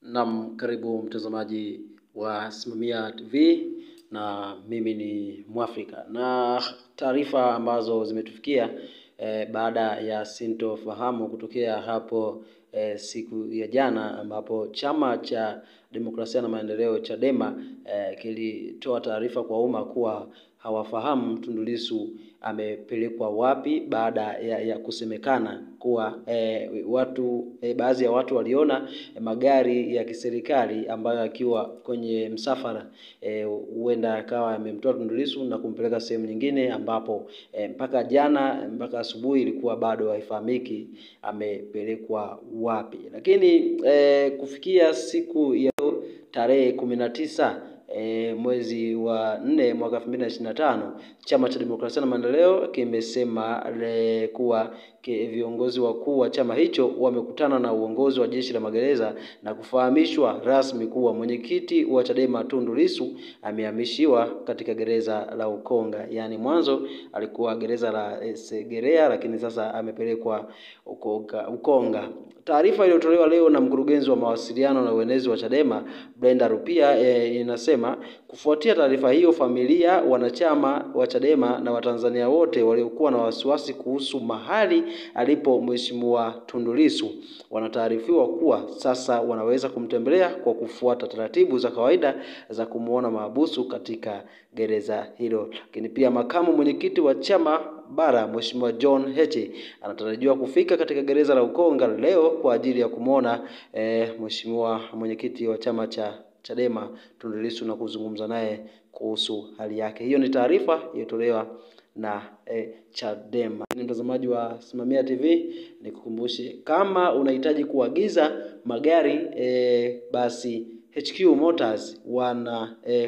Naam, karibu mtazamaji wa Simamia TV na mimi ni Mwafrika. Na taarifa ambazo zimetufikia baada ya sintofahamu kutokea hapo siku ya jana, ambapo chama cha demokrasia na maendeleo Chadema kilitoa taarifa kwa umma kuwa hawafahamu Tundu Lissu amepelekwa wapi, baada ya kusemekana kuwa baadhi ya watu waliona magari ya kiserikali ambayo akiwa kwenye msafara huenda akawa amemtoa Tundu Lissu na kumpeleka sehemu nyingine, ambapo mpaka asubuhi ilikuwa bado haifahamiki amepelekwa wapi. Lakini kufikia siku ya tarehe 19 mwezi wa 4 mwaka 2025, chama cha demokrasia na maendeleo kimesema kuwa viongozi wakuu wa chama hicho wamekutana na uongozi wa jeshi la magereza na kufahamishwa rasmi kuwa mwenyekiti wa Chadema Tundu Lissu amehamishiwa katika gereza la Ukonga. Yaani mwanzo alikuwa gereza la Segerea, lakini sasa amepelekwa Ukonga. Taarifa iliyotolewa leo na mkurugenzi wa mawasiliano na uenezi wa Chadema Brenda Rupia inasema kufuatia taarifa hiyo, familia, wanachama wa Chadema na Watanzania wote waliokuwa na wasiwasi kuhusu mahali alipo Mheshimiwa Tundu Lissu wanataarifiwa kuwa sasa wanaweza kumtembelea kwa kufuata taratibu za kawaida za kumuona mahabusu katika gereza hilo. Lakini pia makamu mwenyekiti wa chama bara Mheshimiwa John Heche anatarajiwa kufika katika gereza la Ukonga leo kwa ajili ya kumuona Mheshimiwa mwenyekiti wa chama cha Chadema Tundu Lissu na kuzungumza naye kuhusu hali yake. Hiyo ni taarifa iliyotolewa na Chadema. Ni mtazamaji wa Simamia TV, nikukumbushe kama unahitaji kuagiza magari basi HQ Motors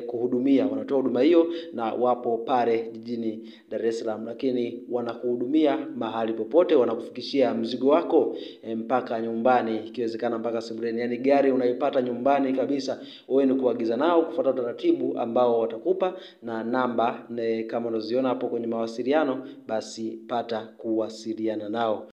kuhudumia, wanatoa huduma hiyo na wapo pale jijini Dar es Salaam, lakini wanakuhudumia mahali popote, wanakufikishia mzigo wako mpaka nyumbani, ikiwezekana mpaka sebuleni. Yaani gari unaipata nyumbani kabisa. Wewe ni kuagiza nao, kufuata taratibu ambao watakupa, na namba kama unaziona hapo kwenye mawasiliano, basi pata kuwasiliana nao.